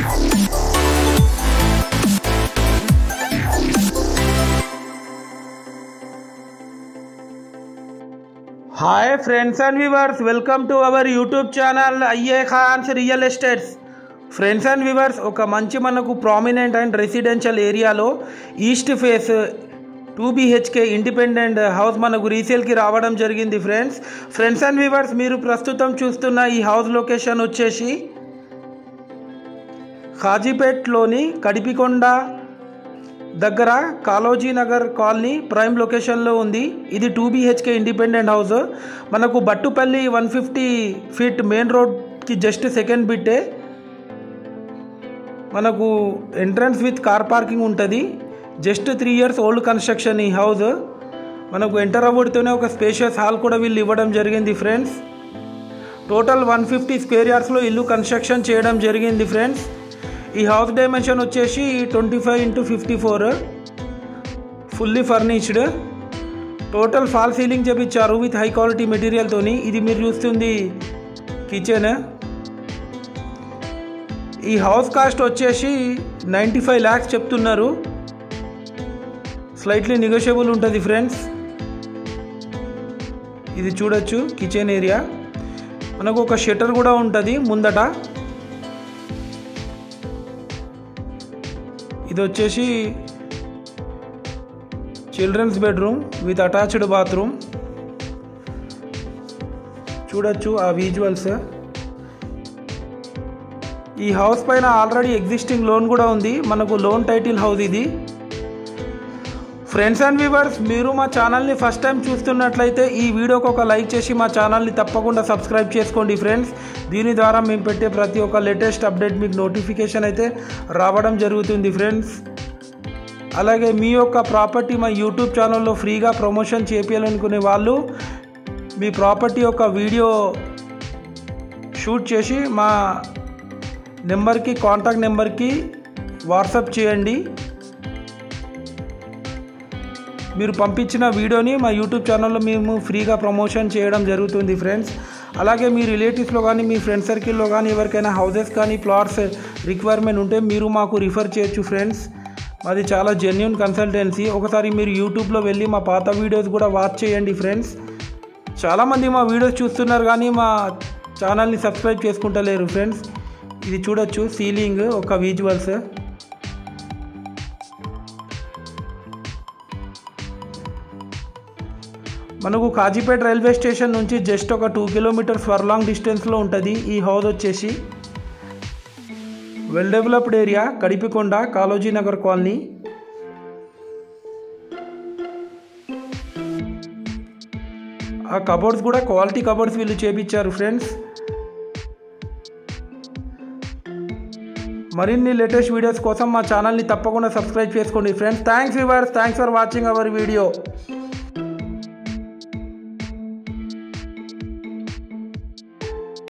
Hi friends and viewers, welcome to our YouTube channel IA Khans Real Estates. Friends and viewers, ఒక మంచి మనకు prominent and residential ఏరియాలో east face 2 BHK independent house మనకు రీసేల్కి రావడం జరిగింది. Friends and viewers, మీరు ప్రస్తుతం చూస్తున్న ఈ హౌస్ లొకేషన్ వచ్చేసి ఖాజీపేట్లోని కడిపికొండ దగ్గర కాలోజీ నగర్ కాలనీ ప్రైమ్ లొకేషన్లో ఉంది. ఇది 2 BHK ఇండిపెండెంట్ హౌస్. మనకు బట్టుపల్లి 150 ఫీట్ మెయిన్ రోడ్కి జస్ట్ సెకండ్ బిట్టే. మనకు ఎంట్రన్స్ విత్ కార్ పార్కింగ్ ఉంటుంది. జస్ట్ 3 years ఓల్డ్ కన్స్ట్రక్షన్ ఈ హౌస్. మనకు ఎంటర్ అవ్వడితోనే ఒక స్పేషియస్ హాల్ కూడా వీళ్ళు ఇవ్వడం జరిగింది. ఫ్రెండ్స్, టోటల్ 150 స్క్వేర్ యార్డ్స్లో ఇల్లు కన్స్ట్రక్షన్ చేయడం జరిగింది. ఫ్రెండ్స్, ఈ హౌస్ డైమెన్షన్ వచ్చేసి 25x54, fully furnished. Total fall ceiling చేపించారు విత్ హై క్వాలిటీ మెటీరియల్తోని. ఇది మీరు చూస్తుంది కిచెన్. ఈ హౌస్ కాస్ట్ వచ్చేసి 95 lakhs చెప్తున్నారు. స్లైట్లీ నెగోషియబుల్ ఉంటుంది. ఫ్రెండ్స్, ఇది చూడొచ్చు కిచెన్ ఏరియా. మనకు ఒక షట్టర్ కూడా ఉంటుంది ముందట. ఇది వచ్చేసి childrens bedroom with attached bathroom. చూడొచ్చు ఆ విజువల్స్. ఈ హౌస్ పైన ఆల్రెడీ ఎగ్జిస్టింగ్ లోన్ కూడా ఉంది. మనకు లోన్ టైటిల్ హౌస్ ఇది. ఫ్రెండ్స్ అండ్ వ్యూవర్స్, మీరు మా ఛానల్ని ఫస్ట్ టైం చూస్తున్నట్లయితే ఈ వీడియోకి ఒక లైక్ చేసి మా ఛానల్ని తప్పకుండా సబ్స్క్రైబ్ చేసుకోండి. ఫ్రెండ్స్, దీని ద్వారా మేము పెట్టే ప్రతి ఒక్క లేటెస్ట్ అప్డేట్ మీకు నోటిఫికేషన్ అయితే రావడం జరుగుతుంది. ఫ్రెండ్స్, అలాగే మీ యొక్క ప్రాపర్టీ మా యూట్యూబ్ ఛానల్లో ఫ్రీగా ప్రమోషన్ చేయాలనుకునే వాళ్ళు మీ ప్రాపర్టీ యొక్క వీడియో షూట్ చేసి మా నెంబర్కి, కాంటాక్ట్ నెంబర్కి వాట్సాప్ చేయండి. మీరు పంపించిన వీడియోని మా యూట్యూబ్ ఛానల్లో మేము ఫ్రీగా ప్రమోషన్ చేయడం జరుగుతుంది. ఫ్రెండ్స్, అలాగే మీ రిలేటివ్స్లో కానీ మీ ఫ్రెండ్ సర్కిల్లో కానీ ఎవరికైనా హౌసెస్ కానీ ప్లాట్స్ రిక్వైర్మెంట్ ఉంటే మీరు మాకు రిఫర్ చేయొచ్చు. ఫ్రెండ్స్, మాది చాలా జెన్యూన్ కన్సల్టెన్సీ. ఒకసారి మీరు యూట్యూబ్లో వెళ్ళి మా పాత వీడియోస్ కూడా వాచ్ చేయండి. ఫ్రెండ్స్, చాలామంది మా వీడియోస్ చూస్తున్నారు కానీ మా ఛానల్ని సబ్స్క్రైబ్ చేసుకుంటలేరు. ఫ్రెండ్స్, ఇది చూడొచ్చు సీలింగ్ ఒక విజువల్స్. మనకు కాజీపేట రైల్వే స్టేషన్ నుంచి జస్ట్ ఒక 2 kilometers ఫర్లాంగ్ డిస్టెన్స్లో ఉంటుంది ఈ హౌస్ వచ్చేసి. Well developed area Kadipikonda Kaloji Nagar colony. ఆ కబోర్డ్స్ కూడా క్వాలిటీ కబోర్డ్స్ వీళ్ళు చేపించారు. ఫ్రెండ్స్, మరిన్ని లేటెస్ట్ వీడియోస్ కోసం మా ఛానల్ని తప్పకుండా సబ్స్క్రైబ్ చేసుకోండి. Friends, thanks viewers, thanks for watching our video.